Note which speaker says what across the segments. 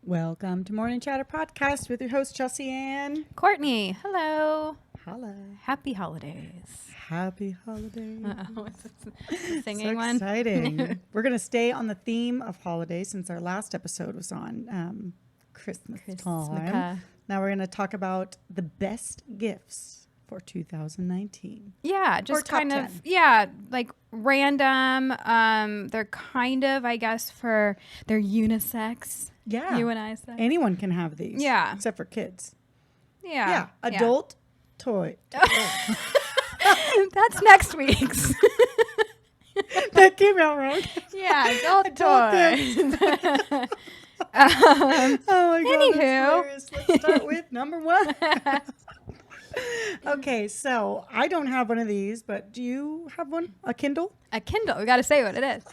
Speaker 1: Welcome to Morning Chatter Podcast with your host, Chelsea Ann.
Speaker 2: Courtney, hello.
Speaker 1: Hello.
Speaker 2: Happy holidays.
Speaker 1: Happy holidays.
Speaker 2: What's this singing
Speaker 1: So
Speaker 2: one?
Speaker 1: exciting. We're going to stay on the theme of holidays since our last episode was on Christmas time. Now we're going to talk about the best gifts for 2019.
Speaker 2: Yeah, just kind
Speaker 1: 10.
Speaker 2: of, like random. They're kind of, I guess, they're unisex.
Speaker 1: Yeah.
Speaker 2: You and I said.
Speaker 1: Anyone can have these.
Speaker 2: Yeah.
Speaker 1: Except for kids.
Speaker 2: Yeah.
Speaker 1: Adult toy.
Speaker 2: That's next week's.
Speaker 1: That came out wrong.
Speaker 2: Yeah, adult toy.
Speaker 1: Oh my God.
Speaker 2: Anywho.
Speaker 1: That's hilarious. Let's start with number one. Okay, so I don't have one of these, but do you have one? A Kindle?
Speaker 2: A Kindle. We got to say what it is.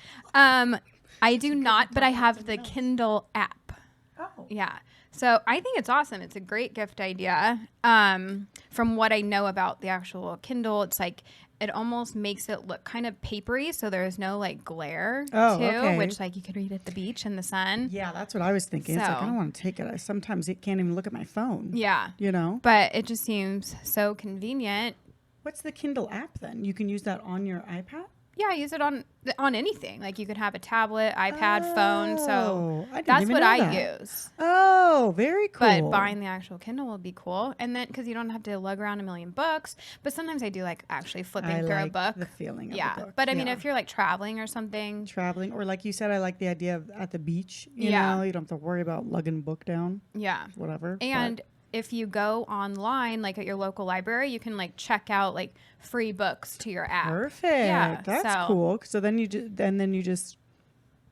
Speaker 2: I do not, but I have the Kindle app.
Speaker 1: Oh.
Speaker 2: Yeah. So I think it's awesome. It's a great gift idea. From what I know about the actual Kindle, it's like it almost makes it look kind of papery, so there's no like glare which like you could read at the beach in the sun.
Speaker 1: Yeah, that's what I was thinking. It's like I don't want to take it. I sometimes can't even look at my phone.
Speaker 2: Yeah.
Speaker 1: You know?
Speaker 2: But it just seems so convenient.
Speaker 1: What's the Kindle app then? You can use that on your iPad?
Speaker 2: Yeah, I use it on anything. Like you could have a tablet, iPad, phone. So
Speaker 1: I didn't
Speaker 2: that's
Speaker 1: even
Speaker 2: what
Speaker 1: know
Speaker 2: I
Speaker 1: that.
Speaker 2: use.
Speaker 1: Oh, very cool.
Speaker 2: But buying the actual Kindle would be cool. And then because you don't have to lug around a million books. But sometimes I do like actually flipping through a book.
Speaker 1: The feeling of the book.
Speaker 2: But I mean, if you're like traveling or something.
Speaker 1: Traveling, or like you said, I like the idea of at the beach. You
Speaker 2: Yeah.
Speaker 1: know, you don't have to worry about lugging a book down.
Speaker 2: Yeah.
Speaker 1: Whatever.
Speaker 2: And if you go online, like at your local library, you can like check out like free books to your app.
Speaker 1: Perfect.
Speaker 2: Yeah,
Speaker 1: That's cool. So then you just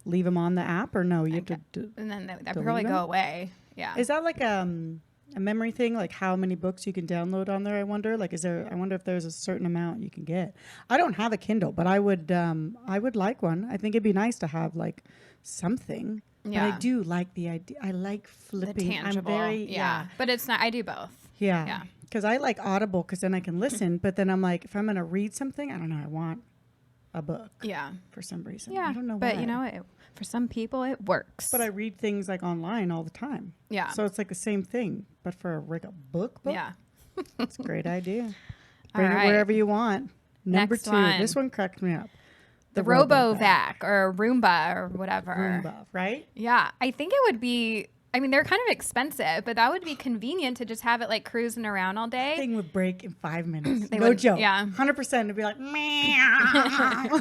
Speaker 1: leave them on the app, or no? You have to.
Speaker 2: And then they
Speaker 1: delete
Speaker 2: probably
Speaker 1: them?
Speaker 2: go away. Yeah.
Speaker 1: Is that like a memory thing? Like how many books you can download on there? I wonder. Like, I wonder if there's a certain amount you can get. I don't have a Kindle, but I would like one. I think it'd be nice to have like something.
Speaker 2: Yeah.
Speaker 1: But I do like the idea. I like flipping.
Speaker 2: The tangible.
Speaker 1: I'm very
Speaker 2: yeah. But it's not. I do both.
Speaker 1: Yeah.
Speaker 2: Yeah.
Speaker 1: Because I like Audible because then I can listen. But then I'm like, if I'm going to read something, I don't know. I want a book.
Speaker 2: Yeah.
Speaker 1: For some reason.
Speaker 2: Yeah.
Speaker 1: I don't know
Speaker 2: but
Speaker 1: why.
Speaker 2: you know, for some people it works.
Speaker 1: But I read things like online all the time.
Speaker 2: Yeah.
Speaker 1: So it's like the same thing, but for like a book.
Speaker 2: Yeah.
Speaker 1: It's a great idea.
Speaker 2: All
Speaker 1: Bring it
Speaker 2: right.
Speaker 1: wherever you want. Number
Speaker 2: Next
Speaker 1: 2.
Speaker 2: one.
Speaker 1: This one cracked me up.
Speaker 2: The RoboVac or Roomba or whatever.
Speaker 1: Roomba, right?
Speaker 2: Yeah. I think it would be, I mean, they're kind of expensive, but that would be convenient to just have it like cruising around all day.
Speaker 1: Thing would break in 5 minutes.
Speaker 2: They
Speaker 1: No
Speaker 2: would,
Speaker 1: joke.
Speaker 2: yeah.
Speaker 1: 100% it'd be like, meow.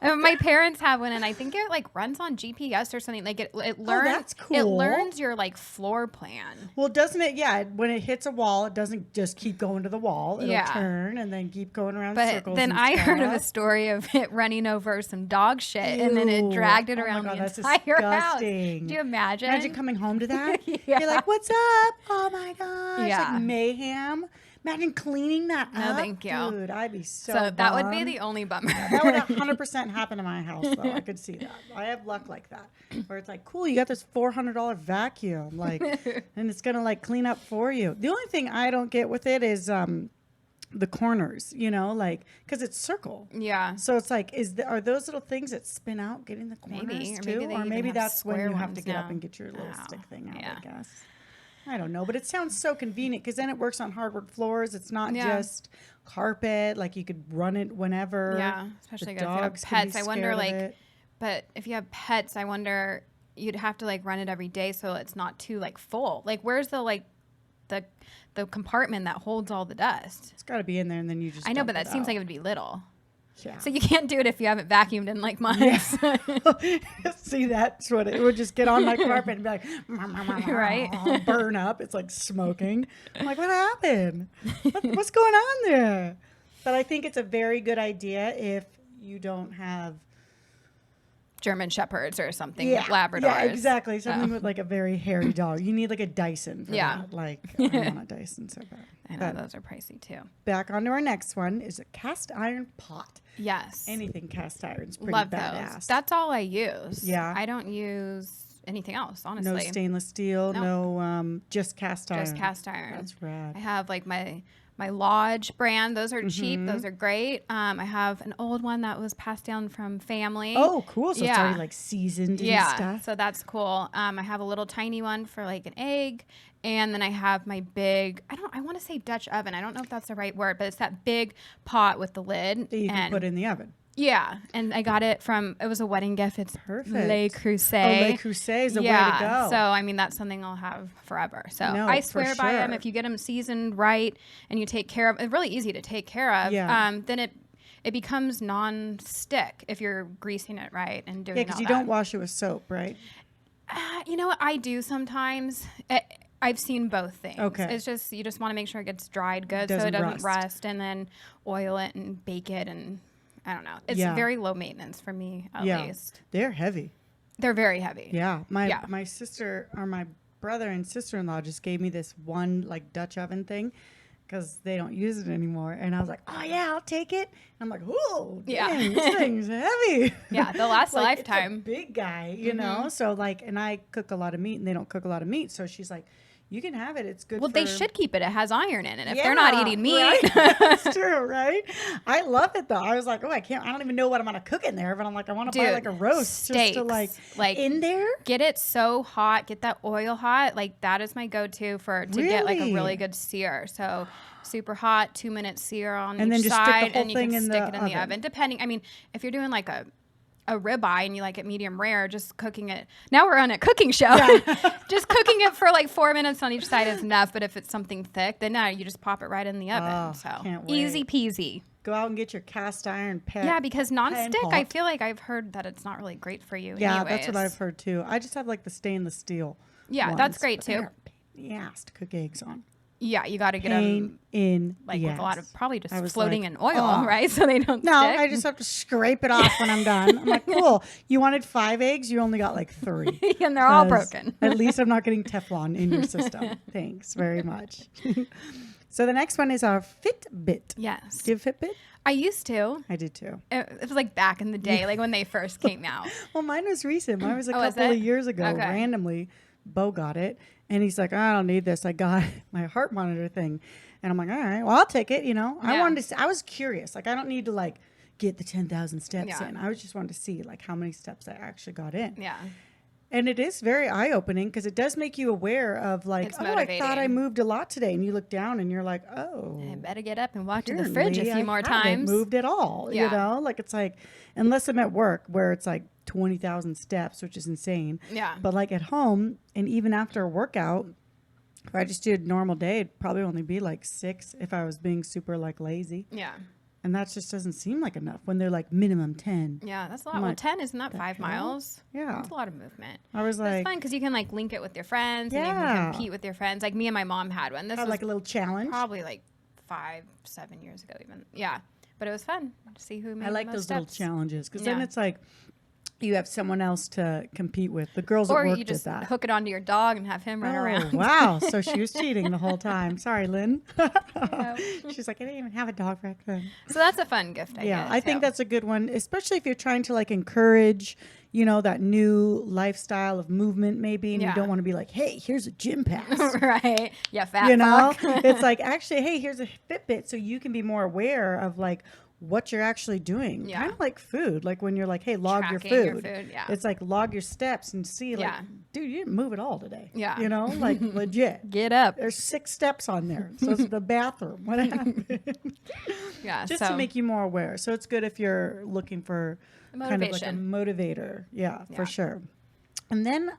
Speaker 2: My parents have one, and I think it like runs on GPS or something. Like it learns.
Speaker 1: that's cool.
Speaker 2: It learns your like floor plan.
Speaker 1: Well, doesn't it? Yeah. When it hits a wall, it doesn't just keep going to the wall. It'll
Speaker 2: Yeah.
Speaker 1: turn and then keep going around
Speaker 2: But
Speaker 1: circles.
Speaker 2: then
Speaker 1: and
Speaker 2: I heard of a
Speaker 1: stuff.
Speaker 2: story of it running over some dog shit, and then it
Speaker 1: Ew.
Speaker 2: dragged it
Speaker 1: Oh my
Speaker 2: around
Speaker 1: God,
Speaker 2: the
Speaker 1: that's
Speaker 2: entire house.
Speaker 1: disgusting.
Speaker 2: Do you imagine?
Speaker 1: Imagine coming home to that.
Speaker 2: Yeah.
Speaker 1: You're like, what's up? Oh my gosh.
Speaker 2: Yeah.
Speaker 1: Like mayhem. Imagine cleaning that
Speaker 2: No,
Speaker 1: up.
Speaker 2: thank you.
Speaker 1: Dude, I'd be so
Speaker 2: that would be
Speaker 1: bummed.
Speaker 2: the only bummer.
Speaker 1: That would 100% happen to my house, though. I could see that. I have luck like that, where it's like, cool, you got this $400 vacuum, like, and it's gonna like clean up for you. The only thing I don't get with it is the corners, you know, like because it's circle.
Speaker 2: Yeah.
Speaker 1: So it's like, are those little things that spin out getting the corners
Speaker 2: Maybe, or
Speaker 1: too,
Speaker 2: maybe they
Speaker 1: or
Speaker 2: even
Speaker 1: maybe
Speaker 2: have
Speaker 1: that's when
Speaker 2: square
Speaker 1: you have to
Speaker 2: ones
Speaker 1: get up
Speaker 2: now.
Speaker 1: and get your little
Speaker 2: Oh,
Speaker 1: stick thing out.
Speaker 2: yeah.
Speaker 1: I guess. I don't know, but it sounds so convenient because then it works on hardwood floors. It's not just carpet. Like you could run it whenever.
Speaker 2: Yeah, especially
Speaker 1: The
Speaker 2: if you have
Speaker 1: dogs can be
Speaker 2: pets. I wonder,
Speaker 1: scared of
Speaker 2: like,
Speaker 1: it.
Speaker 2: but if you have pets, I wonder you'd have to like run it every day so it's not too like full. Like, where's the like the compartment that holds all the dust?
Speaker 1: It's got to be in there, and then you just.
Speaker 2: I know,
Speaker 1: dump
Speaker 2: but that
Speaker 1: it
Speaker 2: seems
Speaker 1: out.
Speaker 2: like it would be little.
Speaker 1: Yeah.
Speaker 2: So you can't do it if you haven't vacuumed in like months.
Speaker 1: See, that's what it would just get on my carpet and be like,
Speaker 2: Right?
Speaker 1: burn up. It's like smoking. I'm like, what happened? What's going on there? But I think it's a very good idea if you don't have
Speaker 2: German Shepherds or something,
Speaker 1: yeah,
Speaker 2: Labradors.
Speaker 1: Yeah, exactly. Something with like a very hairy dog. You need like a Dyson for
Speaker 2: Yeah.
Speaker 1: that. Like, I want a Dyson so bad.
Speaker 2: I know
Speaker 1: But
Speaker 2: those are pricey too.
Speaker 1: back onto our next one is a cast iron pot.
Speaker 2: Yes.
Speaker 1: Anything cast iron's pretty
Speaker 2: Love
Speaker 1: badass.
Speaker 2: those. That's all I use.
Speaker 1: Yeah.
Speaker 2: I don't use anything else, honestly.
Speaker 1: No stainless steel,
Speaker 2: Nope.
Speaker 1: no just cast iron.
Speaker 2: Just cast iron.
Speaker 1: That's rad.
Speaker 2: I have like my my Lodge brand. Those are cheap. Those are great. I have an old one that was passed down from family.
Speaker 1: Oh, cool. So it's already like seasoned and stuff.
Speaker 2: So that's cool. I have a little tiny one for like an egg. And then I have my big, I want to say Dutch oven. I don't know if that's the right word, but it's that big pot with the lid.
Speaker 1: That you can put in the oven.
Speaker 2: Yeah, and I got it it was a wedding gift. It's
Speaker 1: perfect.
Speaker 2: Le Creuset.
Speaker 1: Oh, Le Creuset is the way to go.
Speaker 2: So, I mean, that's something I'll have forever. So I swear by them. If you get them seasoned right and you take care of, it's really easy to take care of, then it becomes non-stick if you're greasing it right and doing
Speaker 1: because you don't wash it with soap, right?
Speaker 2: You know what? I do sometimes. I've seen both things.
Speaker 1: Okay.
Speaker 2: It's just, you just want to make sure it gets dried good so it doesn't rust, and then oil it and bake it, and I don't know. It's very low maintenance for me, at least.
Speaker 1: They're heavy.
Speaker 2: They're very heavy.
Speaker 1: Yeah. My sister or my brother and sister-in-law just gave me this one like Dutch oven thing because they don't use it anymore. And I was like, oh yeah, I'll take it. And I'm like, oh, dang, this thing's heavy.
Speaker 2: Yeah, they'll last a lifetime.
Speaker 1: It's a big guy, you know? So like, and I cook a lot of meat and they don't cook a lot of meat. So she's like, you can have it. It's good.
Speaker 2: Well, they should keep it. It has iron in it. If they're not eating meat.
Speaker 1: Right? That's true, right? I love it, though. I was like, I don't even know what I'm going to cook in there. But I'm like, I want to buy like a roast
Speaker 2: steaks,
Speaker 1: just to like in there.
Speaker 2: Get it so hot. Get that oil hot. Like that is my go-to to get like a really good sear. So super hot, 2-minute sear on
Speaker 1: and
Speaker 2: each
Speaker 1: then just
Speaker 2: side.
Speaker 1: stick the whole
Speaker 2: and you
Speaker 1: thing
Speaker 2: can
Speaker 1: in
Speaker 2: stick
Speaker 1: the
Speaker 2: it in the oven. Depending, I mean, if you're doing like a ribeye and you like it medium rare, just cooking it. Now we're on a cooking show. Just cooking it for like 4 minutes on each side is enough. But if it's something thick, then you just pop it right in the oven. So easy peasy.
Speaker 1: Go out and get your cast iron pan.
Speaker 2: Yeah, because nonstick, I feel like I've heard that it's not really great for you.
Speaker 1: Yeah,
Speaker 2: anyways.
Speaker 1: that's what I've heard too. I just have like the stainless steel.
Speaker 2: Yeah,
Speaker 1: ones,
Speaker 2: that's great too.
Speaker 1: The ass to cook eggs on.
Speaker 2: Yeah, you got to get them
Speaker 1: in
Speaker 2: like with a lot of probably just floating
Speaker 1: like,
Speaker 2: in oil, right? So they don't.
Speaker 1: No,
Speaker 2: stick.
Speaker 1: I just have to scrape it off when I'm done. I'm like, cool. You wanted 5 eggs, you only got like 3,
Speaker 2: and they're all broken.
Speaker 1: At least I'm not getting Teflon in your system. Thanks very much. So the next one is our Fitbit.
Speaker 2: Yes.
Speaker 1: Do you have Fitbit?
Speaker 2: I used to.
Speaker 1: I did too.
Speaker 2: It was like back in the day, like when they first came out.
Speaker 1: Well, mine was recent. Mine was a couple of years ago. Okay. Randomly, Bo got it. And he's like, I don't need this. I got my heart monitor thing. And I'm like, all right, well, I'll take it. You know, I wanted to see, I was curious. Like, I don't need to like get the 10,000 steps in. I was just wanted to see like how many steps I actually got in.
Speaker 2: Yeah.
Speaker 1: And it is very eye-opening because it does make you aware of like, I thought I moved a lot today. And you look down and you're like, oh.
Speaker 2: I better get up and walk to the fridge a few more times. I haven't
Speaker 1: moved at all, you know? Like it's like, unless I'm at work where it's like 20,000 steps, which is insane.
Speaker 2: Yeah.
Speaker 1: But like at home and even after a workout, if I just did a normal day, it'd probably only be like 6 if I was being super like lazy.
Speaker 2: Yeah.
Speaker 1: And that just doesn't seem like enough when they're like minimum 10.
Speaker 2: Yeah, that's a lot. Well, 10 isn't that 5 miles?
Speaker 1: Yeah.
Speaker 2: That's a lot of movement.
Speaker 1: I was like.
Speaker 2: It's fun because you can like link it with your friends and you can compete with your friends. Like me and my mom had one. This was
Speaker 1: like a little challenge.
Speaker 2: Probably like 5-7 years ago even. Yeah. But it was fun to see who made
Speaker 1: I like
Speaker 2: the most
Speaker 1: those
Speaker 2: steps.
Speaker 1: little challenges because then it's like you have someone else to compete with. The girls at work
Speaker 2: you just
Speaker 1: did that.
Speaker 2: Hook it onto your dog and have him run around.
Speaker 1: Wow. So she was cheating the whole time. Sorry, Lynn. She's like, I didn't even have a dog back then.
Speaker 2: So that's a fun gift,
Speaker 1: I think that's a good one, especially if you're trying to like encourage, you know, that new lifestyle of movement maybe, and you don't want to be like, hey, here's a gym pass.
Speaker 2: Right. Yeah, fat
Speaker 1: you know?
Speaker 2: fuck.
Speaker 1: It's like, actually, hey, here's a Fitbit so you can be more aware of like what you're actually doing. Kind of like food. Like when you're like, hey, log your food. It's like log your steps and see like, dude, you didn't move at all today.
Speaker 2: Yeah.
Speaker 1: You know, like legit.
Speaker 2: Get up.
Speaker 1: There's 6 steps on there. So it's the bathroom. What happened? Just to make you more aware. So it's good if you're looking for kind of like a motivator. Yeah, for sure. And then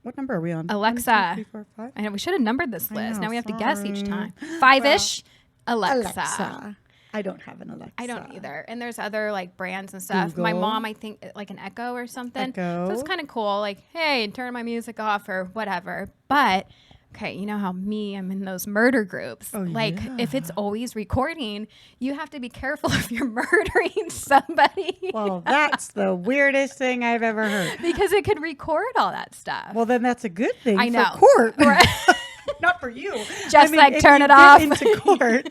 Speaker 1: what number are we on?
Speaker 2: Alexa.
Speaker 1: 1, 2, 3, 4, 5?
Speaker 2: I know we should have numbered this list. Now we have to guess each time. 5-ish. Alexa.
Speaker 1: I don't have an Alexa.
Speaker 2: I don't either. And there's other like brands and stuff. Google. My mom, I think like an Echo or something. So it's kind of cool. Like, hey, turn my music off or whatever. But okay, you know how I'm in those murder groups. Like if it's always recording, you have to be careful if you're murdering somebody.
Speaker 1: Well, that's the weirdest thing I've ever heard.
Speaker 2: Because it could record all that stuff.
Speaker 1: Well, then that's a good thing.
Speaker 2: I know.
Speaker 1: For court. Right. Not for you.
Speaker 2: Just like turn it off.
Speaker 1: Into court.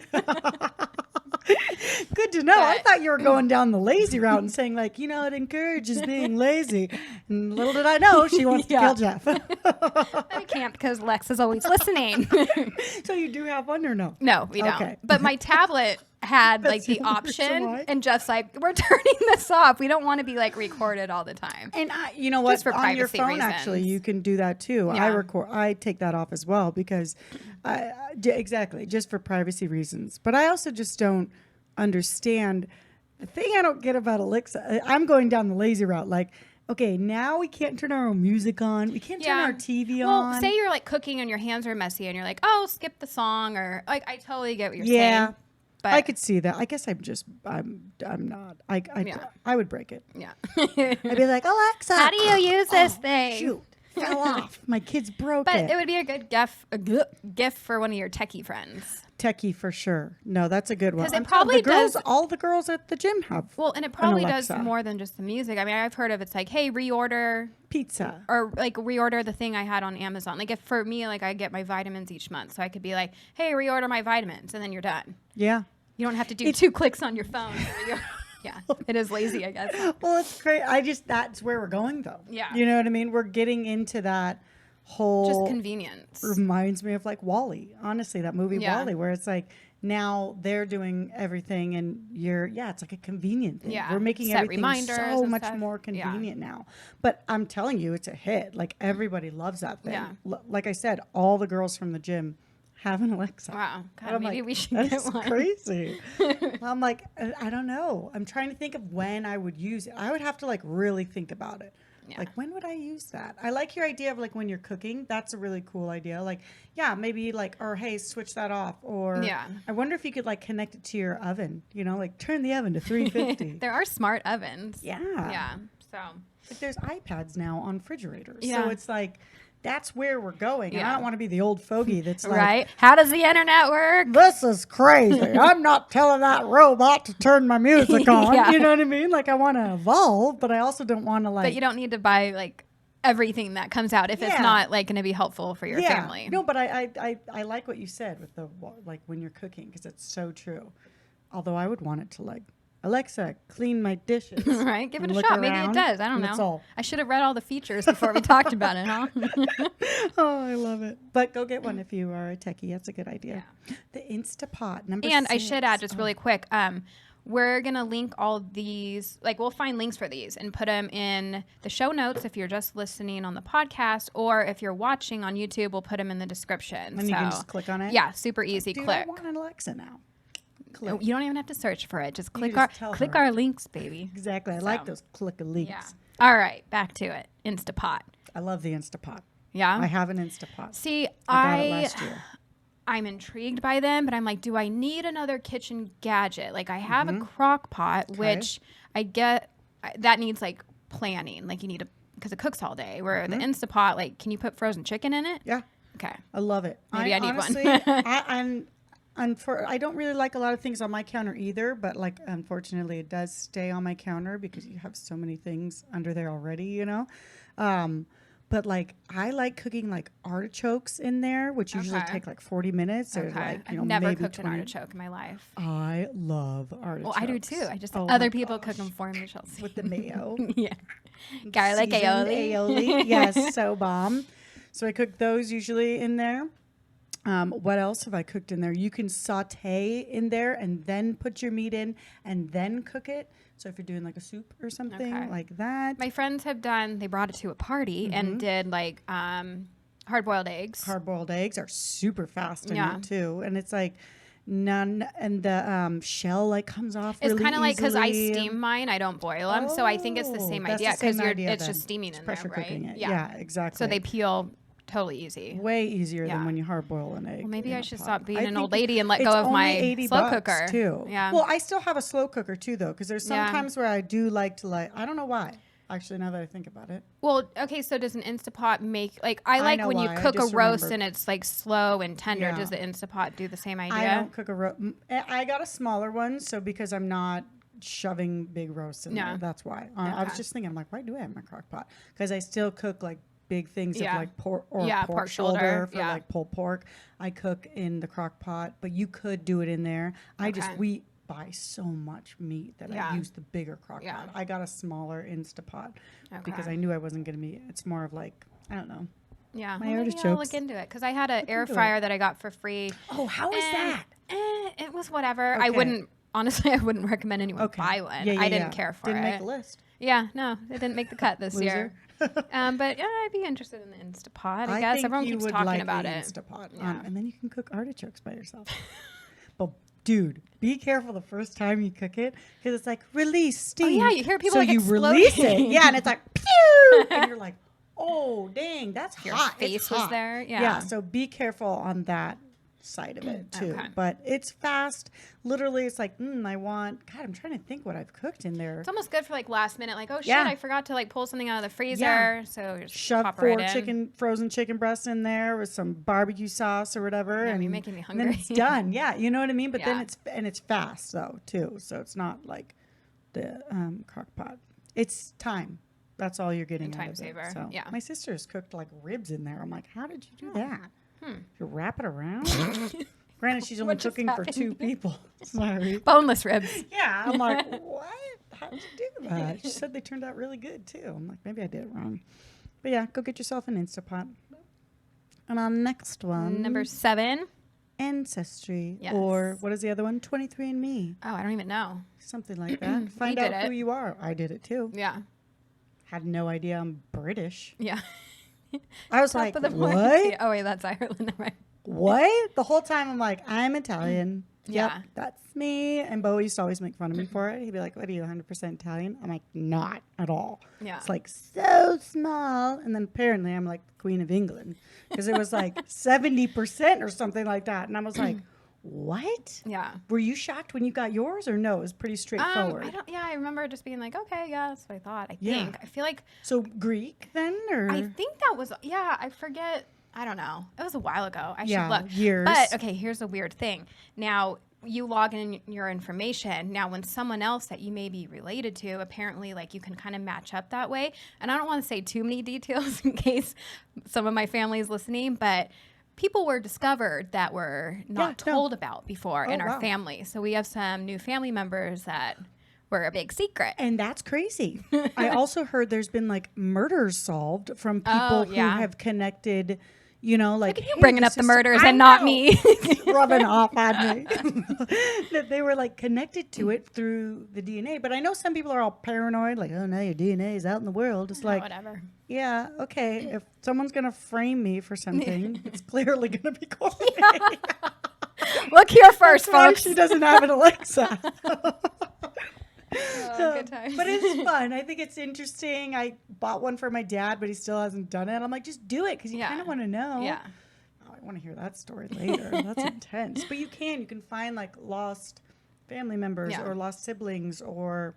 Speaker 1: Good to know. I
Speaker 2: But-
Speaker 1: thought you were going down the lazy route and saying like, it encourages being lazy. And little did I know she wants to kill Jeff.
Speaker 2: I can't because Lex is always listening.
Speaker 1: So you do have one or no?
Speaker 2: No, we don't.
Speaker 1: Okay.
Speaker 2: But my tablet had like the
Speaker 1: the only reason
Speaker 2: option,
Speaker 1: why.
Speaker 2: and Jeff's like, "We're turning this off. We don't want to be like recorded all the time."
Speaker 1: And you know what?
Speaker 2: Just for
Speaker 1: On your
Speaker 2: privacy
Speaker 1: phone,
Speaker 2: reasons.
Speaker 1: actually, you can do that too.
Speaker 2: Yeah.
Speaker 1: I take that off as well because, exactly, just for privacy reasons. But I also just don't understand the thing I don't get about Alexa. I'm going down the lazy route. Like, okay, now we can't turn our own music on. We can't turn our TV on.
Speaker 2: Well, say you're like cooking and your hands are messy, and you're like, "Oh, skip the song," or like, I totally get what you're
Speaker 1: Yeah.
Speaker 2: saying. But
Speaker 1: I could see that. I guess I'm not. I would break it.
Speaker 2: yeah.
Speaker 1: I'd be like, Alexa,
Speaker 2: How do you use this thing?
Speaker 1: shoot, fell off. My kids broke
Speaker 2: But
Speaker 1: it.
Speaker 2: it would be a good gift for one of your techie friends.
Speaker 1: Techie for sure. No, that's a good one.
Speaker 2: 'Cause it
Speaker 1: I'm telling
Speaker 2: probably
Speaker 1: the girls,
Speaker 2: does-
Speaker 1: all the girls at the gym have
Speaker 2: Well, and it probably does
Speaker 1: Alexa.
Speaker 2: more than just the music. I mean, I've heard of it's like, hey, reorder
Speaker 1: pizza.
Speaker 2: or like reorder the thing I had on Amazon. Like if for me, like I get my vitamins each month, so I could be like, hey, reorder my vitamins, and then you're done.
Speaker 1: Yeah.
Speaker 2: You don't have to do 2 clicks on your phone. Yeah, it is lazy, I guess.
Speaker 1: Well, it's great. That's where we're going though.
Speaker 2: Yeah.
Speaker 1: You know what I mean? We're getting into that whole.
Speaker 2: Just convenience.
Speaker 1: Reminds me of like Wall-E. Honestly, that movie
Speaker 2: Yeah.
Speaker 1: Wall-E, where it's like now they're doing everything and it's like a convenient thing.
Speaker 2: Yeah.
Speaker 1: We're making
Speaker 2: Set
Speaker 1: everything
Speaker 2: reminders
Speaker 1: so
Speaker 2: and
Speaker 1: much
Speaker 2: stuff.
Speaker 1: more
Speaker 2: Yeah.
Speaker 1: convenient now. But I'm telling you, it's a hit. Like everybody loves that thing.
Speaker 2: Yeah.
Speaker 1: Like I said, all the girls from the gym have an Alexa.
Speaker 2: Wow. God,
Speaker 1: And I'm
Speaker 2: maybe
Speaker 1: like,
Speaker 2: we should
Speaker 1: that's
Speaker 2: get one.
Speaker 1: crazy. I'm like, I don't know. I'm trying to think of when I would use it. I would have to like really think about it.
Speaker 2: Yeah.
Speaker 1: Like, when would I use that? I like your idea of like when you're cooking. That's a really cool idea. Like, yeah, maybe like, or hey, switch that off. Or
Speaker 2: Yeah.
Speaker 1: I wonder if you could like connect it to your oven, like turn the oven to 350.
Speaker 2: There are smart ovens.
Speaker 1: Yeah.
Speaker 2: Yeah. So
Speaker 1: Like there's iPads now on refrigerators.
Speaker 2: Yeah.
Speaker 1: So it's like, that's where we're going. And
Speaker 2: Yeah.
Speaker 1: I don't want to be the old fogey that's like,
Speaker 2: right? How does the internet work?
Speaker 1: this is crazy. I'm not telling that robot to turn my music on.
Speaker 2: Yeah.
Speaker 1: You know what I mean? Like I want to evolve, but I also don't want to like.
Speaker 2: But you don't need to buy like everything that comes out if it's
Speaker 1: Yeah.
Speaker 2: not like going to be helpful for your family.
Speaker 1: No, but I like what you said with the like when you're cooking because it's so true. Although I would want it to like Alexa, clean my dishes.
Speaker 2: Right? Give it
Speaker 1: and
Speaker 2: a
Speaker 1: look
Speaker 2: shot. Maybe it
Speaker 1: around,
Speaker 2: does. I don't
Speaker 1: and
Speaker 2: know.
Speaker 1: that's all.
Speaker 2: I should have read all the features before we talked about it, huh?
Speaker 1: Oh, I love it. But go get one if you are a techie. That's a good idea. The Insta Pot number.
Speaker 2: And I
Speaker 1: 6.
Speaker 2: should add just really quick. We're going to link all these, like we'll find links for these and put them in the show notes if you're just listening on the podcast, or if you're watching on YouTube, we'll put them in the description.
Speaker 1: And you can just click on it.
Speaker 2: Yeah, super easy.
Speaker 1: Dude,
Speaker 2: click.
Speaker 1: I want an Alexa now.
Speaker 2: No, you don't even have to search for it. Just click
Speaker 1: just tell her.
Speaker 2: our links, baby.
Speaker 1: Exactly. I like those click-a-leaks.
Speaker 2: Yeah. All right, back to it. Instapot.
Speaker 1: I love the Insta Pot.
Speaker 2: Yeah.
Speaker 1: I have an Insta Pot.
Speaker 2: See,
Speaker 1: I got it last year.
Speaker 2: I'm intrigued by them, but I'm like, do I need another kitchen gadget? Like, I have a crock pot, which I get that needs like planning. Like, you need because it cooks all day. Where the Instapot, like, can you put frozen chicken in it?
Speaker 1: Yeah.
Speaker 2: Okay.
Speaker 1: I love it.
Speaker 2: Maybe I need one.
Speaker 1: honestly, I don't really like a lot of things on my counter either, but like unfortunately it does stay on my counter because you have so many things under there already, But like I like cooking like artichokes in there, which usually
Speaker 2: Okay.
Speaker 1: take like 40 minutes or
Speaker 2: Okay.
Speaker 1: like
Speaker 2: I've never
Speaker 1: maybe
Speaker 2: cooked
Speaker 1: 20.
Speaker 2: an artichoke in my life.
Speaker 1: I love artichokes.
Speaker 2: Well, I do too. I just
Speaker 1: Oh
Speaker 2: other
Speaker 1: my
Speaker 2: people cook
Speaker 1: gosh.
Speaker 2: them for me, Chelsea.
Speaker 1: With the mayo.
Speaker 2: Yeah. Garlic
Speaker 1: Seasoned
Speaker 2: aioli.
Speaker 1: Yes, so bomb. So I cook those usually in there. What else have I cooked in there? You can saute in there and then put your meat in and then cook it. So if you're doing like a soup or something
Speaker 2: Okay.
Speaker 1: like that.
Speaker 2: My friends have they brought it to a party and did like hard-boiled eggs.
Speaker 1: Hard-boiled eggs are super fast in
Speaker 2: Yeah.
Speaker 1: it too. And it's like none, and the shell like comes off
Speaker 2: It's
Speaker 1: really
Speaker 2: kind of like because I
Speaker 1: easily.
Speaker 2: steam mine, I don't boil them, so I think it's the same
Speaker 1: That's
Speaker 2: idea
Speaker 1: the same
Speaker 2: because
Speaker 1: idea
Speaker 2: it's
Speaker 1: then.
Speaker 2: just steaming
Speaker 1: It's
Speaker 2: in
Speaker 1: pressure
Speaker 2: there, right?
Speaker 1: cooking it. Yeah, exactly.
Speaker 2: So they peel totally easy.
Speaker 1: way easier
Speaker 2: Yeah.
Speaker 1: than when you hard boil an egg.
Speaker 2: Well, maybe
Speaker 1: in
Speaker 2: I
Speaker 1: a
Speaker 2: should
Speaker 1: pot.
Speaker 2: stop being
Speaker 1: I
Speaker 2: an old
Speaker 1: think
Speaker 2: lady and let
Speaker 1: it's
Speaker 2: go of
Speaker 1: only
Speaker 2: my
Speaker 1: 80
Speaker 2: slow
Speaker 1: bucks,
Speaker 2: cooker.
Speaker 1: too.
Speaker 2: Yeah.
Speaker 1: Well, I still have a slow cooker too, though, because there's
Speaker 2: Yeah.
Speaker 1: sometimes where I do like to I don't know why. Actually, now that I think about it,
Speaker 2: Well, okay, so does an Instapot make like I like
Speaker 1: know
Speaker 2: when you
Speaker 1: why, I
Speaker 2: cook a
Speaker 1: just
Speaker 2: roast
Speaker 1: remembered.
Speaker 2: and it's like slow and tender.
Speaker 1: Yeah.
Speaker 2: Does the Instapot do the same idea?
Speaker 1: I don't cook a roast. I got a smaller one, so because I'm not shoving big roasts in
Speaker 2: Yeah.
Speaker 1: there, that's why. I was
Speaker 2: Okay.
Speaker 1: just thinking, I'm like, why do I have my crock pot? Because I still cook like big things
Speaker 2: Yeah.
Speaker 1: of like pork or
Speaker 2: Yeah,
Speaker 1: pork
Speaker 2: pork
Speaker 1: shoulder
Speaker 2: shoulder,
Speaker 1: for
Speaker 2: yeah.
Speaker 1: like pulled pork. I cook in the crock pot, but you could do it in there. I just
Speaker 2: Okay.
Speaker 1: buy so much meat that
Speaker 2: Yeah.
Speaker 1: I use the bigger crock
Speaker 2: Yeah.
Speaker 1: pot. I got a smaller Insta Pot because
Speaker 2: Okay.
Speaker 1: I knew I wasn't going to be, it's more of like, I don't know.
Speaker 2: Yeah,
Speaker 1: My
Speaker 2: well, maybe I'll
Speaker 1: artichokes.
Speaker 2: look into it because I had an air
Speaker 1: into it.
Speaker 2: fryer that I got for free.
Speaker 1: Oh, how is that?
Speaker 2: It was whatever. I
Speaker 1: Okay.
Speaker 2: wouldn't honestly. I wouldn't recommend anyone
Speaker 1: Okay.
Speaker 2: buy one.
Speaker 1: Yeah,
Speaker 2: I didn't care for
Speaker 1: Didn't
Speaker 2: it.
Speaker 1: make the list.
Speaker 2: Yeah, no, it didn't make the cut this year.
Speaker 1: Loser.
Speaker 2: But yeah, I'd be interested in the Insta Pot. I guess
Speaker 1: think
Speaker 2: everyone
Speaker 1: you
Speaker 2: keeps
Speaker 1: would
Speaker 2: talking
Speaker 1: like
Speaker 2: about
Speaker 1: the
Speaker 2: it.
Speaker 1: Insta Pot.
Speaker 2: Yeah.
Speaker 1: And then you can cook artichokes by yourself. But dude, be careful the first time you cook it because it's like release steam.
Speaker 2: Oh yeah, you hear people
Speaker 1: so
Speaker 2: like
Speaker 1: you
Speaker 2: exploding.
Speaker 1: release it. Yeah, and it's like pew, and you're like, oh dang, that's
Speaker 2: Your
Speaker 1: hot.
Speaker 2: face
Speaker 1: It's
Speaker 2: was
Speaker 1: hot.
Speaker 2: there. Yeah.
Speaker 1: Yeah. So be careful on that side of it too.
Speaker 2: Okay.
Speaker 1: But it's fast. Literally, it's like, I want. God, I'm trying to think what I've cooked in there.
Speaker 2: It's almost good for like last minute. Like, oh shit,
Speaker 1: Yeah.
Speaker 2: I forgot to like pull something out of the freezer.
Speaker 1: Yeah.
Speaker 2: So just
Speaker 1: Shove
Speaker 2: pop
Speaker 1: 4
Speaker 2: right in.
Speaker 1: frozen chicken breasts in there with some barbecue sauce or whatever,
Speaker 2: Yeah,
Speaker 1: and
Speaker 2: you're making me
Speaker 1: and then
Speaker 2: hungry.
Speaker 1: it's done. Yeah, you know what I mean. But then
Speaker 2: Yeah.
Speaker 1: it's fast though too, so it's not like the crock pot. It's time. That's all you're getting.
Speaker 2: And time
Speaker 1: out of
Speaker 2: saver,
Speaker 1: It. So
Speaker 2: yeah.
Speaker 1: my sister's cooked like ribs in there. I'm like, how did you do that?
Speaker 2: Hmm.
Speaker 1: You wrap it around. Granted, she's only
Speaker 2: What just
Speaker 1: cooking for 2
Speaker 2: happened?
Speaker 1: people. Sorry.
Speaker 2: Boneless ribs.
Speaker 1: Yeah, I'm like, what? How did you do that? She said they turned out really good too. I'm like, maybe I did it wrong. But yeah, go get yourself an Insta Pot. And our next one,
Speaker 2: Number 7.
Speaker 1: Ancestry,
Speaker 2: Yes.
Speaker 1: or what is the other one? 23andMe,
Speaker 2: Oh, I don't even know.
Speaker 1: something like that. Find
Speaker 2: did
Speaker 1: out
Speaker 2: it.
Speaker 1: who you are. I did it too.
Speaker 2: Yeah.
Speaker 1: Had no idea I'm British.
Speaker 2: Yeah.
Speaker 1: I was
Speaker 2: Top
Speaker 1: like,
Speaker 2: of the morning.
Speaker 1: what?
Speaker 2: Oh wait, that's Ireland, right?
Speaker 1: What? The whole time I'm like, I'm Italian.
Speaker 2: Yeah.
Speaker 1: Yep, that's me. And Bo used to always make fun of me for it. He'd be like, what are you, 100% Italian? I'm like, not at all.
Speaker 2: Yeah.
Speaker 1: It's like so small. And then apparently I'm like the Queen of England because it was like 70% or something like that. And I was like, what?
Speaker 2: Yeah.
Speaker 1: Were you shocked when you got yours or no? It was pretty straightforward.
Speaker 2: I remember just being like, okay, yeah, that's what I thought. I
Speaker 1: Yeah.
Speaker 2: think. I feel like
Speaker 1: So Greek then or?
Speaker 2: I think that was I forget. I don't know. It was a while ago. I
Speaker 1: Yeah,
Speaker 2: should look.
Speaker 1: years.
Speaker 2: But okay, here's a weird thing. Now you log in your information. Now when someone else that you may be related to, apparently like you can kind of match up that way. And I don't want to say too many details in case some of my family is listening, but people were discovered that were not told about before in our
Speaker 1: wow.
Speaker 2: family. So we have some new family members that were a big secret.
Speaker 1: And that's crazy. I also heard there's been like murders solved from people who
Speaker 2: yeah.
Speaker 1: have connected, you know, like
Speaker 2: Look at you
Speaker 1: hey,
Speaker 2: bringing
Speaker 1: this
Speaker 2: up the
Speaker 1: is-
Speaker 2: murders
Speaker 1: I
Speaker 2: and not
Speaker 1: know.
Speaker 2: me.
Speaker 1: Rubbing off on me. That they were like connected to it through the DNA. But I know some people are all paranoid, like, oh no, your DNA is out in the world. It's like,
Speaker 2: Whatever.
Speaker 1: yeah, okay. If someone's gonna frame me for something, it's clearly gonna be Courtney.
Speaker 2: Look here first,
Speaker 1: That's why
Speaker 2: folks.
Speaker 1: she doesn't have an Alexa.
Speaker 2: Good times.
Speaker 1: But it's fun. I think it's interesting. I bought one for my dad, but he still hasn't done it. I'm like, just do it because you
Speaker 2: Yeah.
Speaker 1: kind of want to know.
Speaker 2: Yeah.
Speaker 1: Oh, I want to hear that story later. That's intense. But you can find like lost family members
Speaker 2: Yeah.
Speaker 1: or lost siblings or,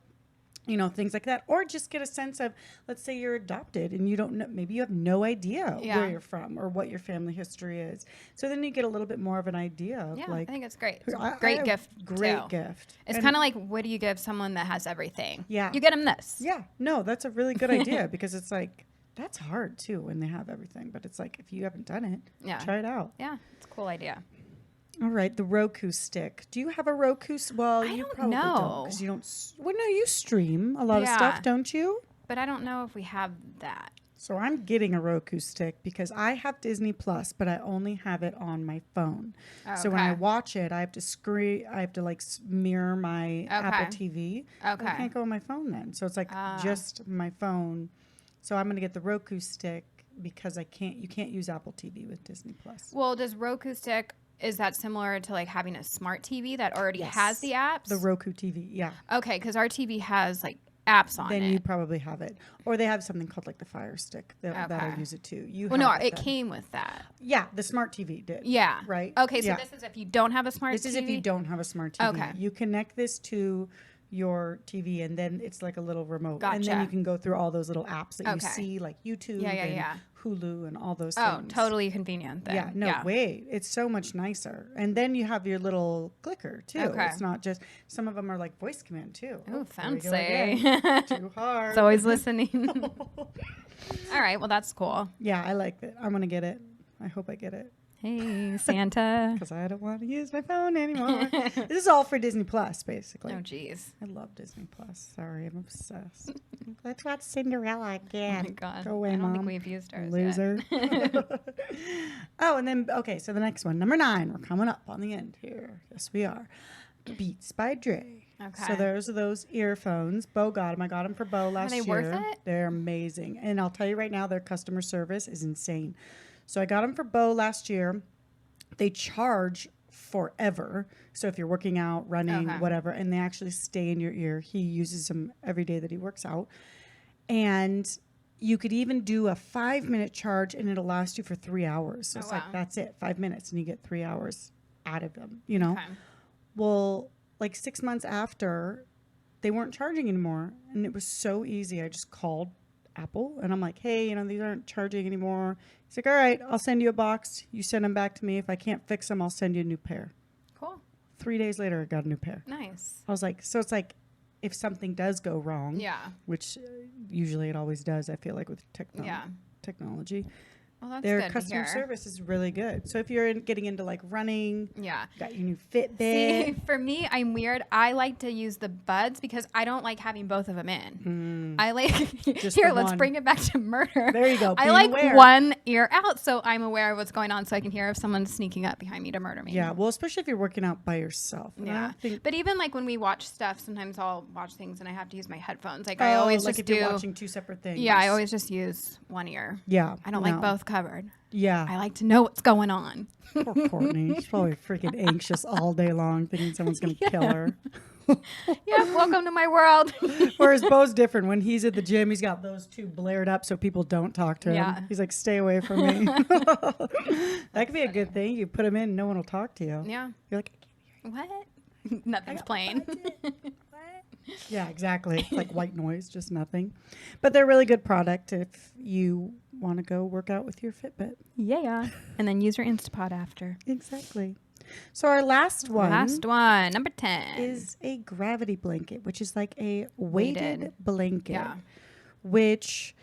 Speaker 1: you know, things like that. Or just get a sense of, let's say you're adopted and you don't know, maybe you have no idea
Speaker 2: Yeah.
Speaker 1: where you're from or what your family history is. So then you get a little bit more of an idea of
Speaker 2: Yeah,
Speaker 1: like,
Speaker 2: I think it's great. It's
Speaker 1: I-
Speaker 2: a great
Speaker 1: I-
Speaker 2: gift.
Speaker 1: Great
Speaker 2: too.
Speaker 1: gift.
Speaker 2: It's
Speaker 1: And-
Speaker 2: kind of like, what do you give someone that has everything?
Speaker 1: Yeah.
Speaker 2: You get them this.
Speaker 1: Yeah, no, that's a really good idea because it's like that's hard too when they have everything. But it's like if you haven't done it,
Speaker 2: Yeah.
Speaker 1: try it out.
Speaker 2: Yeah, it's a cool idea.
Speaker 1: All right, the Roku Stick. Do you have a Roku? Well,
Speaker 2: I
Speaker 1: you
Speaker 2: don't
Speaker 1: probably don't
Speaker 2: know.
Speaker 1: because you don't. Well, no, you stream a lot of
Speaker 2: Yeah.
Speaker 1: stuff, don't you?
Speaker 2: But I don't know if we have that.
Speaker 1: So I'm getting a Roku Stick because I have Disney Plus, but I only have it on my phone.
Speaker 2: Oh,
Speaker 1: So when I
Speaker 2: okay.
Speaker 1: watch it, I have to like mirror my Apple TV. But I
Speaker 2: Okay.
Speaker 1: can't go on my phone then. So it's like
Speaker 2: Ah.
Speaker 1: just my phone. So I'm going to get the Roku Stick because you can't use Apple TV with Disney Plus.
Speaker 2: Well, does Roku Stick, is that similar to like having a smart TV that already
Speaker 1: Yes.
Speaker 2: has the apps?
Speaker 1: The Roku TV, yeah.
Speaker 2: Okay, because our TV has like apps on
Speaker 1: Then
Speaker 2: it.
Speaker 1: you probably have it. Or they have something called like the Fire Stick that'll
Speaker 2: Okay.
Speaker 1: use it too. You
Speaker 2: Well, no,
Speaker 1: have
Speaker 2: it
Speaker 1: then.
Speaker 2: came with that.
Speaker 1: Yeah, the smart TV did.
Speaker 2: Yeah.
Speaker 1: Right?
Speaker 2: Okay, so
Speaker 1: Yeah.
Speaker 2: this is if you don't have a smart
Speaker 1: This
Speaker 2: TV.
Speaker 1: is if you don't have a smart TV.
Speaker 2: Okay.
Speaker 1: You connect this to your TV and then it's like a little remote. And then
Speaker 2: Gotcha.
Speaker 1: you can go through all those little apps that you
Speaker 2: Okay.
Speaker 1: see like YouTube
Speaker 2: Yeah,
Speaker 1: and
Speaker 2: yeah.
Speaker 1: Hulu and all those
Speaker 2: Oh,
Speaker 1: things.
Speaker 2: totally convenient then.
Speaker 1: Yeah, no, wait. It's so much nicer. And then you have your little clicker too.
Speaker 2: Okay.
Speaker 1: It's not just, some of them are like voice command too.
Speaker 2: Ooh,
Speaker 1: there we go
Speaker 2: fancy.
Speaker 1: again. Too hard.
Speaker 2: It's always listening. All right, well, that's cool.
Speaker 1: Yeah, I like it. I'm going to get it. I hope I get it.
Speaker 2: Hey, Santa.
Speaker 1: Because I don't want to use my phone anymore. This is all for Disney Plus, basically.
Speaker 2: Oh, geez.
Speaker 1: I love Disney Plus. Sorry, I'm obsessed. Let's watch Cinderella again.
Speaker 2: Oh, my God.
Speaker 1: Go away,
Speaker 2: I don't
Speaker 1: Mom.
Speaker 2: think we've used ours
Speaker 1: Loser.
Speaker 2: yet.
Speaker 1: Oh, and then, okay, so the next one, number 9. We're coming up on the end here. Yes, we are. Beats by Dre.
Speaker 2: Okay.
Speaker 1: So there's those earphones. Bo got them. I got them for Bo last year.
Speaker 2: Are they worth it?
Speaker 1: They're amazing. And I'll tell you right now, their customer service is insane. So I got them for Bo last year. They charge forever. So if you're working out, running, whatever, and they actually stay in your ear. He uses them every day that he works out. And you could even do a 5-minute charge and it'll last you for 3 hours. So it's like, that's it, 5 minutes, and you get 3 hours out of them, you know? Okay. Well, like 6 months after, they weren't charging anymore. And it was so easy. I just called Apple and I'm like, hey, you know, these aren't charging anymore. He's like, all right, I'll send you a box. You send them back to me. If I can't fix them, I'll send you a new pair.
Speaker 2: Cool.
Speaker 1: 3 days later, I got a new pair.
Speaker 2: Nice.
Speaker 1: I was like, so it's like, if something does go wrong, which usually it always does, I feel like with technology,
Speaker 2: well, that's
Speaker 1: their
Speaker 2: good
Speaker 1: customer service is really good. So if you're getting into like running, got your new Fitbit.
Speaker 2: See, for me, I'm weird. I like to use the buds because I don't like having both of them in. I like here. Let's bring it back to murder.
Speaker 1: There you go.
Speaker 2: I like one ear out, so I'm aware of what's going on, so I can hear if someone's sneaking up behind me to murder me.
Speaker 1: Yeah, well, especially if you're working out by yourself.
Speaker 2: Yeah, but even like when we watch stuff, sometimes I'll watch things and I have to use my headphones. Like I always
Speaker 1: like
Speaker 2: just
Speaker 1: if you're watching 2 separate things.
Speaker 2: Yeah, I always just use one ear.
Speaker 1: Yeah,
Speaker 2: I don't like both covered.
Speaker 1: Yeah.
Speaker 2: I like to know what's going on.
Speaker 1: Poor Courtney. She's probably freaking anxious all day long thinking someone's going to kill her.
Speaker 2: Yeah, welcome to my world.
Speaker 1: Whereas Bo's different. When he's at the gym, he's got those 2 blared up so people don't talk to him.
Speaker 2: Yeah.
Speaker 1: He's like, stay away from me. That could be a good thing. You put him in, no one will talk to you.
Speaker 2: Yeah.
Speaker 1: You're like, I can't hear you.
Speaker 2: What? Nothing's playing.
Speaker 1: Yeah, exactly. It's like white noise, just nothing. But they're a really good product if you want to go work out with your Fitbit.
Speaker 2: Yeah. And then use your Insta Pot after.
Speaker 1: Exactly. So our last one,
Speaker 2: number 10,
Speaker 1: is a gravity blanket, which is like a weighted blanket.
Speaker 2: Yeah.
Speaker 1: Which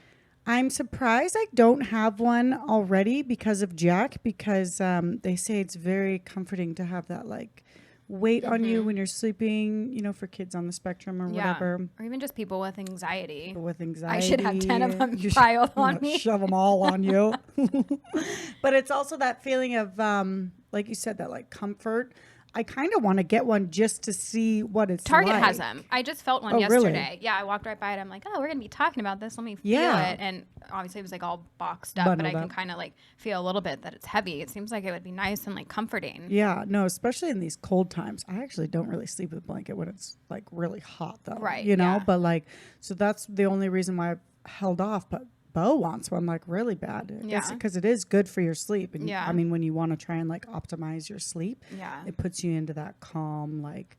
Speaker 1: I'm surprised I don't have one already because of Jack, because they say it's very comforting to have that like weight on you when you're sleeping, you know, for kids on the spectrum or whatever.
Speaker 2: Or even just people with anxiety.
Speaker 1: I
Speaker 2: should have 10 of them piled on me.
Speaker 1: Shove them all on you. But it's also that feeling of, like you said, that like comfort. I kind of want to get one just to see what it's
Speaker 2: Target
Speaker 1: like.
Speaker 2: has them. I just felt one yesterday. Really? Yeah, I walked right by it. I'm like, oh, we're going to be talking about this. Let me feel it. And obviously it was like all boxed up, but I can kind of like feel a little bit that it's heavy. It seems like it would be nice and like comforting.
Speaker 1: Yeah, no, especially in these cold times. I actually don't really sleep with a blanket when it's like really hot though.
Speaker 2: Right.
Speaker 1: You know, but like, so that's the only reason why I've held off. But Bo wants one like really bad. Because it is good for your sleep. And I mean, when you want to try and like optimize your sleep, it puts you into that calm, like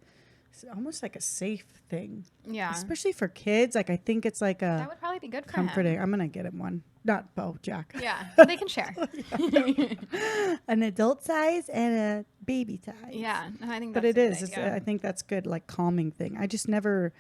Speaker 1: almost like a safe thing. Yeah. Especially for kids. Like I think it's like
Speaker 2: that would probably be good for
Speaker 1: comforting.
Speaker 2: him.
Speaker 1: I'm going to get him one. Not Bo, Jack.
Speaker 2: Yeah. They can share.
Speaker 1: An adult size and a baby size.
Speaker 2: Yeah. No, I think
Speaker 1: that's a good idea. I think that's good, like calming thing. I just never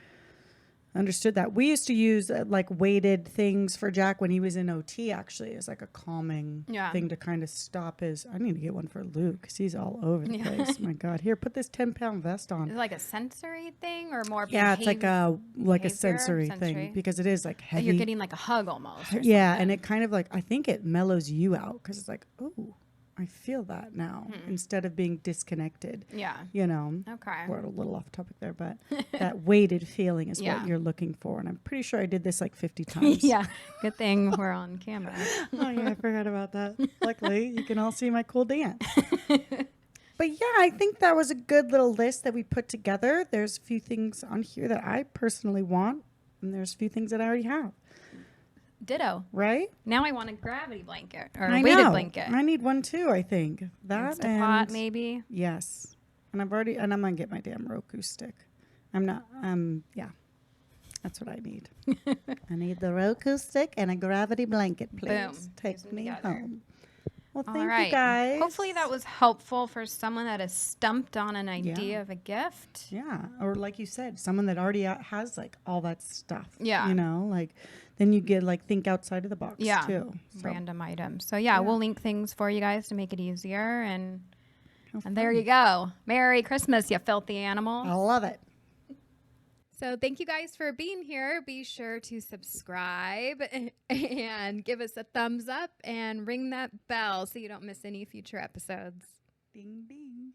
Speaker 1: understood that. We used to use like weighted things for Jack when he was in OT, actually, as like a calming thing to kind of stop his. I need to get one for Luke because he's all over the place. My God, here, put this 10-pound vest on.
Speaker 2: Is it like a sensory thing or more?
Speaker 1: Yeah, it's like a sensory thing because it is like heavy.
Speaker 2: You're getting like a hug almost.
Speaker 1: Yeah, and it kind of like, I think it mellows you out because it's like, oh, I feel that now instead of being disconnected. Yeah. You know. Okay. We're a little off topic there, but that weighted feeling is what you're looking for. And I'm pretty sure I did this like 50 times.
Speaker 2: Yeah. Good thing we're on camera.
Speaker 1: Oh, yeah. I forgot about that. Luckily, you can all see my cool dance. But yeah, I think that was a good little list that we put together. There's a few things on here that I personally want, and there's a few things that I already have.
Speaker 2: Ditto.
Speaker 1: Right?
Speaker 2: Now I want a gravity blanket or a weighted blanket.
Speaker 1: I need one too, I think. That
Speaker 2: Insta Pot maybe.
Speaker 1: Yes. And I'm going to get my damn Roku stick. Yeah. That's what I need. I need the Roku stick and a gravity blanket, please.
Speaker 2: Boom.
Speaker 1: Take me home. Well, thank you, guys.
Speaker 2: Hopefully that was helpful for someone that is stumped on an idea of a gift.
Speaker 1: Yeah. Or like you said, someone that already has like all that stuff.
Speaker 2: Yeah.
Speaker 1: You know, like then you get like think outside of the box too. So.
Speaker 2: Random items. So we'll link things for you guys to make it easier. And there you go. Merry Christmas, you filthy animal.
Speaker 1: I love it.
Speaker 2: So thank you guys for being here. Be sure to subscribe and give us a thumbs up and ring that bell so you don't miss any future episodes.
Speaker 1: Ding, ding.